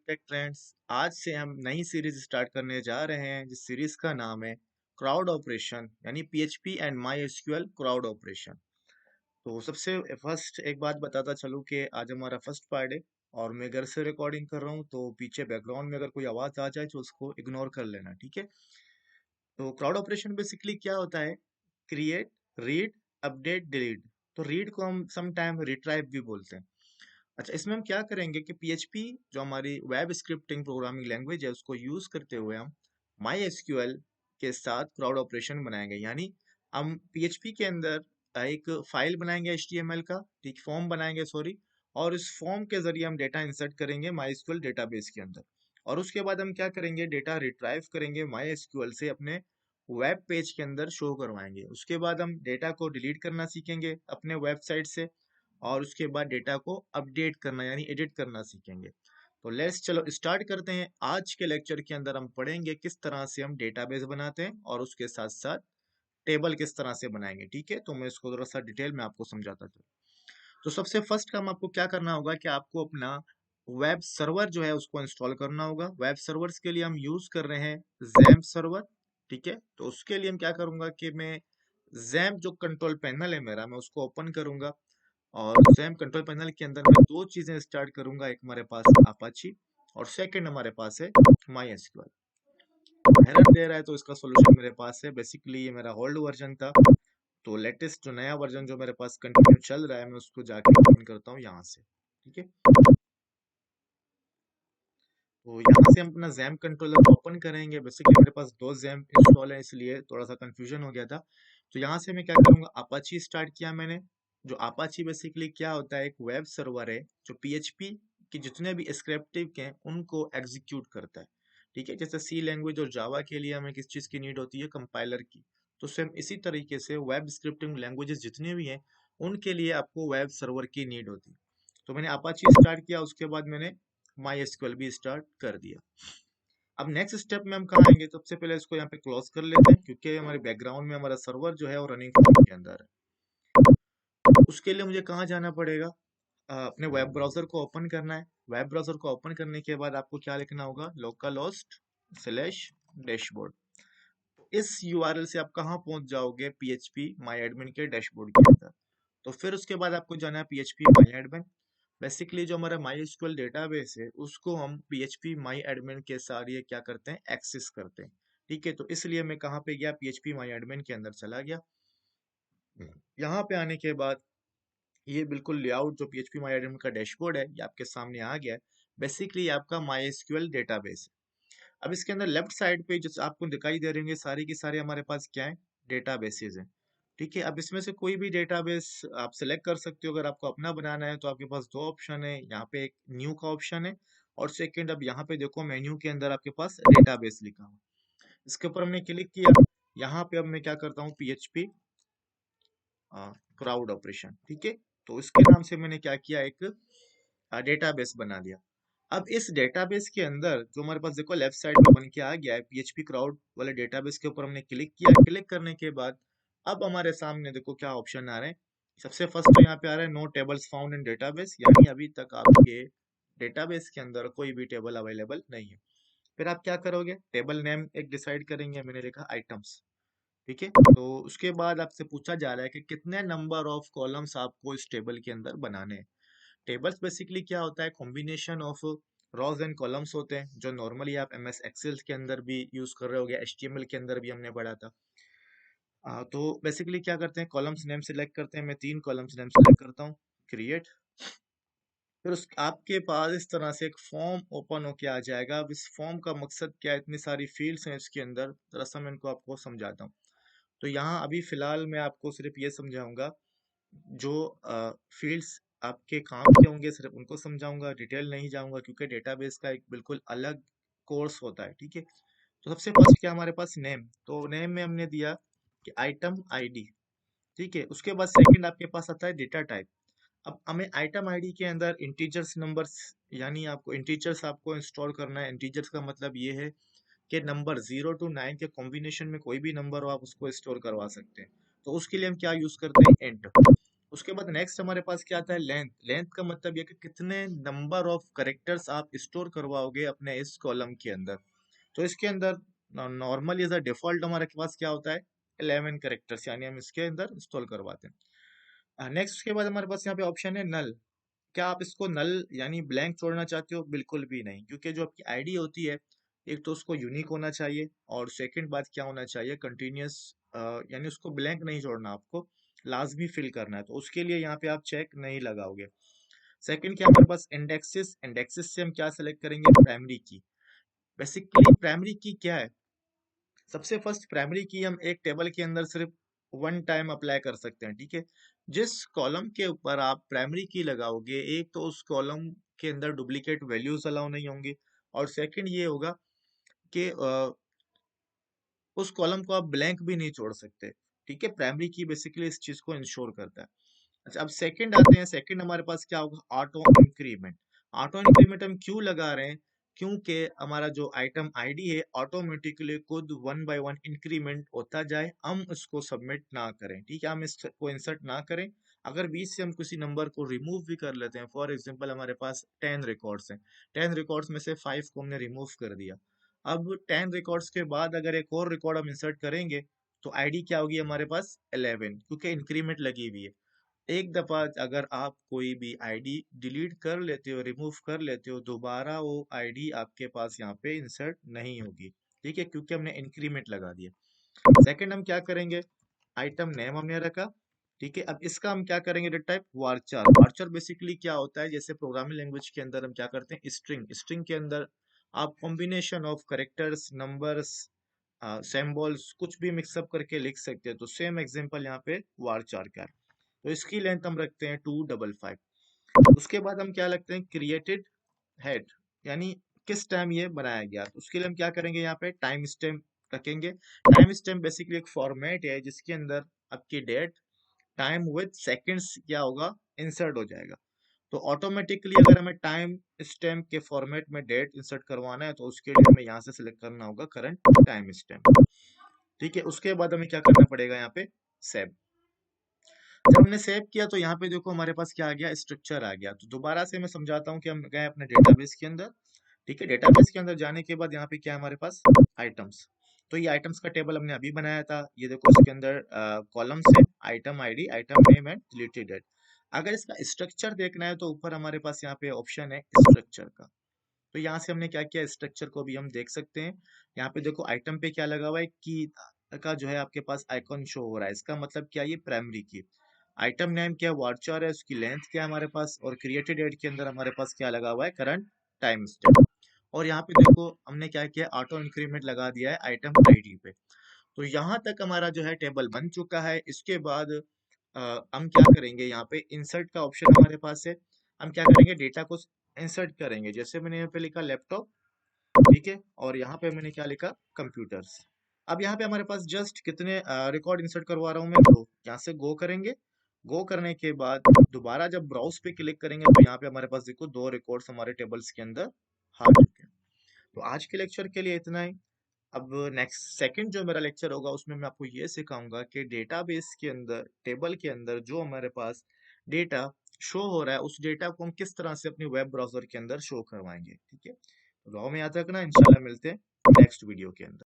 Take trends. आज से हम नई सीरीज स्टार्ट करने जा रहे हैं जिस सीरीज का नाम है क्राउड ऑपरेशन यानी PHP and my SQL crowd operation. तो सबसे फर्स्ट एक बात बताता चलूं कि आज हमारा फर्स्ट पार्ट है और मैं घर से रिकॉर्डिंग कर रहा हूं, तो पीछे बैकग्राउंड में अगर कोई आवाज आ जाए तो उसको इग्नोर कर लेना, ठीक है। तो क्राउड ऑपरेशन बेसिकली क्या होता है? Create, read, update, delete. तो रीड को हम सम टाइम रिट्राइव भी बोलते हैं। अच्छा, इसमें हम क्या करेंगे कि पीएचपी जो हमारी वेब स्क्रिप्टिंग प्रोग्रामिंग लैंग्वेज है उसको यूज करते हुए हम माई एसक्यूएल के साथ क्राउड ऑपरेशन बनाएंगे। यानी हम पीएचपी के अंदर एक फाइल बनाएंगे एचटीएमएल का, ठीक, फॉर्म बनाएंगे सॉरी, और इस फॉर्म के जरिए हम डेटा इंसर्ट करेंगे माई एसक्यूएल डेटाबेस के अंदर। और उसके बाद हम क्या करेंगे, डेटा रिट्राइव करेंगे माई एसक्यूएल से अपने वेब पेज के अंदर शो करवाएंगे। उसके बाद हम डेटा को डिलीट करना सीखेंगे अपने वेबसाइट से, और उसके बाद डेटा को अपडेट करना यानी एडिट करना सीखेंगे। तो लेट्स चलो स्टार्ट करते हैं। आज के लेक्चर के अंदर हम पढ़ेंगे किस तरह से हम डेटाबेस बनाते हैं और उसके साथ साथ टेबल किस तरह से बनाएंगे, ठीक है। तो मैं इसको थोड़ा सा डिटेल में आपको समझाता चलूं। तो सबसे फर्स्ट काम आपको क्या करना होगा कि आपको अपना वेब सर्वर जो है उसको इंस्टॉल करना होगा। वेब सर्वर्स के लिए हम यूज कर रहे हैं जैम सर्वर, ठीक है। तो उसके लिए हम क्या करूंगा कि मैं जैम जो कंट्रोल पैनल है मेरा, मैं उसको ओपन करूंगा और जैम कंट्रोल पैनल के अंदर मैं दो चीजें स्टार्ट करूंगा। एक हमारे पास अपाची और सेकंड हमारे पास है माई एसक्यूएल। एरर दे रहा है तो इसका सोल्यूशन मेरे पास है। बेसिकली ये मेरा ओल्ड वर्जन था, तो लेटेस्ट जो नया वर्जन जो मेरे पास कंटिन्यू चल रहा है मैं उसको जाके ओपन करता हूँ यहाँ से, ठीक है। तो यहाँ से हम अपना जैम कंट्रोलर ओपन करेंगे। बेसिकली मेरे पास दो जैम इंस्टॉल है इसलिए थोड़ा सा कंफ्यूजन हो गया था। तो यहाँ से मैं क्या करूँगा, अपाची स्टार्ट किया मैंने। जो अपाची बेसिकली क्या होता है, एक वेब सर्वर है जो पीएचपी के जितने भी स्क्रिप्टिव के हैं उनको एग्जीक्यूट करता है, ठीक है। जैसे सी लैंग्वेज और जावा के लिए हमें किस चीज़ की नीड होती है, कंपाइलर की। तो सेम इसी तरीके से वेब स्क्रिप्टिंग लैंग्वेजेस जितने भी हैं उनके लिए आपको वेब सर्वर की नीड होती है। तो मैंने अपाची स्टार्ट किया, उसके बाद मैंने माई एसक्यूएल भी स्टार्ट कर दिया। अब नेक्स्ट स्टेप में हम कहाँ आएंगे, सबसे पहले इसको यहाँ पे क्लोज कर लेते हैं क्योंकि हमारे बैकग्राउंड में हमारा सर्वर जो है वो रनिंग के अंदर है। उसके लिए मुझे कहाँ जाना पड़ेगा, अपने वेब ब्राउजर को ओपन करना है। वेब ब्राउजर को ओपन करने के बाद आपको क्या लिखना होगा, लोकल होस्ट स्लैश डैशबोर्ड। इस यूआरएल से आप कहाँ पहुंच जाओगे, पीएचपी माई एडमिन के डैशबोर्ड के अंदर। तो फिर उसके बाद आपको जाना है पीएचपी माई एडमिन। बेसिकली जो हमारा माई एसक्यूएल डेटाबेस है उसको हम पीएचपी माई एडमिन के साथ ये क्या करते हैं, एक्सेस करते हैं, ठीक है। तो इसलिए मैं कहाँ पे गया, पीएचपी माई एडमिन के अंदर चला गया। यहाँ पे आने के बाद ये बिल्कुल लेआउट जो पीएचपी माई एडमिन का डैशबोर्ड है ये आपके सामने आ गया है। बेसिकली आपका माई एसक्यूएल डेटाबेस है। अब इसके अंदर लेफ्ट साइड पे जो आपको दिखाई दे रहे होंगे सारे के सारे हमारे पास क्या है, डेटाबेसेस हैं, ठीक है। अब इसमें से कोई भी डेटाबेस आप सिलेक्ट कर सकते हो। अगर आपको अपना बनाना है तो आपके पास दो ऑप्शन है, यहाँ पे एक न्यू का ऑप्शन है और सेकंड अब यहाँ पे देखो मेन्यू के अंदर आपके पास डेटाबेस लिखा हुआ। इसके ऊपर हमने क्लिक किया। यहाँ पे अब मैं क्या करता हूँ, पीएचपी क्राउड ऑपरेशन, ठीक है। तो इसके नाम से मैंने क्या किया, एक डेटाबेस बना दिया। अब इस डेटाबेस के अंदर जो हमारे पास देखो लेफ्ट साइड में बन के आ गया है पीएचपी क्राउड वाले डेटाबेस के ऊपर हमने क्लिक किया। क्लिक करने के बाद अब हमारे सामने देखो क्या ऑप्शन आ रहे हैं। सबसे फर्स्ट तो यहाँ पे आ रहा है no tables found in database, यानी अभी तक आपके डेटाबेस के अंदर कोई भी टेबल अवेलेबल नहीं है। फिर आप क्या करोगे, टेबल नेम एक डिसाइड करेंगे, मैंने लिखा आइटम्स, ठीक है। तो उसके बाद आपसे पूछा जा रहा है कि कितने नंबर ऑफ कॉलम्स आपको इस टेबल के अंदर बनाने हैं। टेबल्स बेसिकली क्या होता है, combination of rows and columns होते हैं जो नॉर्मली आप एमएस एक्सेल के अंदर भी यूज कर रहे होगे, एचटीएमएल के अंदर भी हमने पढ़ा था। तो बेसिकली क्या करते हैं, कॉलम्स नेम सिलेक्ट करते हैं। मैं 3 कॉलम्स नेम सिलेक्ट करता हूँ, क्रिएट। फिर उस आपके पास इस तरह से एक फॉर्म ओपन होके आ जाएगा। अब इस फॉर्म का मकसद क्या है, इतनी सारी फील्ड्स हैं इसके अंदर, जरा सा मैं इनको आपको समझाता हूँ। तो यहाँ अभी फिलहाल मैं आपको सिर्फ ये समझाऊंगा जो फील्ड्स आपके काम के होंगे, सिर्फ उनको समझाऊंगा, डिटेल नहीं जाऊंगा क्योंकि डेटाबेस का एक बिल्कुल अलग कोर्स होता है, ठीक है। तो सबसे फर्स्ट क्या हमारे पास, नेम। तो नेम में हमने दिया कि आइटम आईडी, ठीक है। उसके बाद सेकंड आपके पास आता है डेटा टाइप। अब हमें आइटम आईडी के अंदर इंटीजर्स नंबर्स, यानी आपको इंटीजर्स आपको इंस्टॉल करना है। इंटीजर्स का मतलब ये है कि नंबर 0 to 9 के कॉम्बिनेशन में कोई भी नंबर हो आप उसको स्टोर करवा सकते हैं। तो उसके लिए हम क्या यूज करते हैं, इंट। उसके बाद नेक्स्ट हमारे पास क्या आता है, लेंथ। लेंथ का मतलब ये कि कितने नंबर ऑफ करेक्टर्स आप स्टोर करवाओगे अपने इस कॉलम के अंदर। तो इसके अंदर नॉर्मली एज अ डिफॉल्ट हमारे पास क्या होता है, 11 करेक्टर्स, यानी हम इसके अंदर इंस्टॉल करवाते हैं। नेक्स्ट के बाद हमारे पास यहाँ पे ऑप्शन है नल। क्या आप इसको नल यानी ब्लैंक छोड़ना चाहते हो? बिल्कुल भी नहीं, क्योंकि जो आपकी आईडी होती है, एक तो उसको यूनिक होना चाहिए, और सेकंड बात क्या होना चाहिए, कंटिन्यूस, यानी उसको ब्लैंक नहीं छोड़ना, आपको लाजमी फिल करना है। तो उसके लिए यहाँ पे आप चेक नहीं लगाओगे। सेकंड क्या हमारे पास, इंडेक्सेस। इंडेक्सेस से हम क्या सेलेक्ट करेंगे, प्राइमरी की। बेसिकली प्राइमरी की क्या है, सबसे फर्स्ट प्राइमरी की हम एक टेबल के अंदर सिर्फ वन टाइम अप्लाई कर सकते हैं, ठीक है। जिस कॉलम के ऊपर आप प्राइमरी की लगाओगे, एक तो उस कॉलम के अंदर डुप्लीकेट वैल्यूज अलाउ नहीं होंगी, और सेकंड ये होगा कि उस कॉलम को आप ब्लैंक भी नहीं छोड़ सकते, ठीक है। प्राइमरी की बेसिकली इस चीज को इंश्योर करता है। अच्छा, अब सेकंड आते हैं। सेकंड हमारे पास क्या होगा, ऑटो इंक्रीमेंट। ऑटो इंक्रीमेंट हम क्यों लगा रहे हैं, क्योंकि हमारा जो आइटम आईडी है ऑटोमेटिकली खुद वन बाय वन इंक्रीमेंट होता जाए, हम इसको सबमिट ना करें, ठीक है, हम इसको इंसर्ट ना करें। अगर बीच से हम किसी नंबर को रिमूव भी कर लेते हैं, फॉर एग्जांपल हमारे पास 10 रिकॉर्ड्स हैं, 10 रिकॉर्ड्स में से 5 को हमने रिमूव कर दिया। अब 10 रिकॉर्ड्स के बाद अगर एक और रिकॉर्ड हम इंसर्ट करेंगे, तो आईडी क्या होगी हमारे पास, 11, क्योंकि इंक्रीमेंट लगी हुई है। एक दफा अगर आप कोई भी आईडी डिलीट कर लेते हो, रिमूव कर लेते हो, दोबारा वो आईडी आपके पास यहाँ पे इंसर्ट नहीं होगी, ठीक है, क्योंकि हमने इंक्रीमेंट लगा दिया। सेकंड हम क्या करेंगे, आइटम नेम हमने रखा, ठीक है। अब इसका हम क्या करेंगे, डेटा टाइप वार्चर। वार्चर बेसिकली क्या होता है, जैसे प्रोग्रामिंग लैंग्वेज के अंदर हम क्या करते हैं, स्ट्रिंग। स्ट्रिंग के अंदर आप combination of characters, numbers, symbols कुछ भी मिक्सअप करके लिख सकते हैं। तो सेम एग्जांपल यहाँ पे वार्चर का है। तो इसकी लेंथ हम रखते हैं 255। उसके बाद हम क्या लगते हैं, क्रिएटेड हेड, यानी किस टाइम ये बनाया गया। तो उसके लिए हम क्या करेंगे, यहाँ पे टाइम स्टैम्प रखेंगे। टाइम स्टैम्प बेसिकली एक फॉर्मेट है जिसके अंदर आपकी डेट, टाइम विद सेकंड्स क्या होगा, इंसर्ट हो जाएगा। तो ऑटोमेटिकली अगर हमें टाइम स्टैम्प के फॉर्मेट में डेट इंसर्ट करवाना है, तो उसके लिए हमें यहाँ से सिलेक्ट करना होगा करंट टाइम स्टैम्प, ठीक है। उसके बाद हमें क्या करना पड़ेगा, यहाँ पे सेव। जब हमने सेव किया तो यहाँ पे देखो हमारे पास क्या आ गया, स्ट्रक्चर आ गया। तो दोबारा से मैं समझाता हूँ कि हम गए अपने डेटाबेस के अंदर, ठीक है। डेटाबेस के अंदर जाने के बाद यहाँ पे क्या है हमारे पास, आइटम्स। तो ये आइटम्स का टेबल हमने अभी बनाया था। ये देखो इसके अंदर कॉलम्स है, item ID, item name and deleted date. अगर इसका स्ट्रक्चर देखना है तो ऊपर हमारे पास यहाँ पे ऑप्शन है स्ट्रक्चर का। तो यहाँ से हमने क्या किया, स्ट्रक्चर को भी हम देख सकते हैं। यहाँ पे देखो आइटम पे क्या लगा हुआ है, की का जो है आपके पास आइकॉन शो हो रहा है। इसका मतलब क्या, ये प्राइमरी की। आइटम नेम क्या, वार्चर है, उसकी लेंथ क्या है हमारे पास, और क्रिएटेड डेट के अंदर हमारे पास क्या लगा हुआ है, करंट टाइम स्टैम्प। और यहाँ पे देखो हमने क्या किया, ऑटो इंक्रीमेंट लगा दिया है आइटम आईडी पे। तो यहाँ तक हमारा जो है टेबल बन चुका है। इसके बाद हम क्या करेंगे, यहाँ पे इंसर्ट का ऑप्शन हमारे पास है। हम क्या करेंगे, डेटा को इंसर्ट करेंगे। जैसे मैंने यहाँ पे लिखा लैपटॉप, ठीक है, और यहाँ पे मैंने क्या लिखा, कंप्यूटर्स। अब यहाँ पे हमारे पास जस्ट कितने रिकॉर्ड इंसर्ट करवा रहा हूँ मैं, दो। यहाँ से गो करेंगे। गो करने के बाद दोबारा जब ब्राउज पे क्लिक करेंगे, तो यहाँ पे हमारे पास देखो दो रिकॉर्ड्स हमारे टेबल्स के अंदर आ चुके हैं। तो आज के लेक्चर के लिए इतना ही। अब नेक्स्ट सेकंड जो मेरा लेक्चर होगा, उसमें मैं आपको ये सिखाऊंगा कि डेटाबेस के अंदर, टेबल के अंदर जो हमारे पास डेटा शो हो रहा है, उस डेटा को हम किस तरह से अपनी वेब ब्राउजर के अंदर शो करवाएंगे, ठीक है। तो दुआ में याद रखना, इंशाल्लाह मिलते हैं नेक्स्ट वीडियो के अंदर।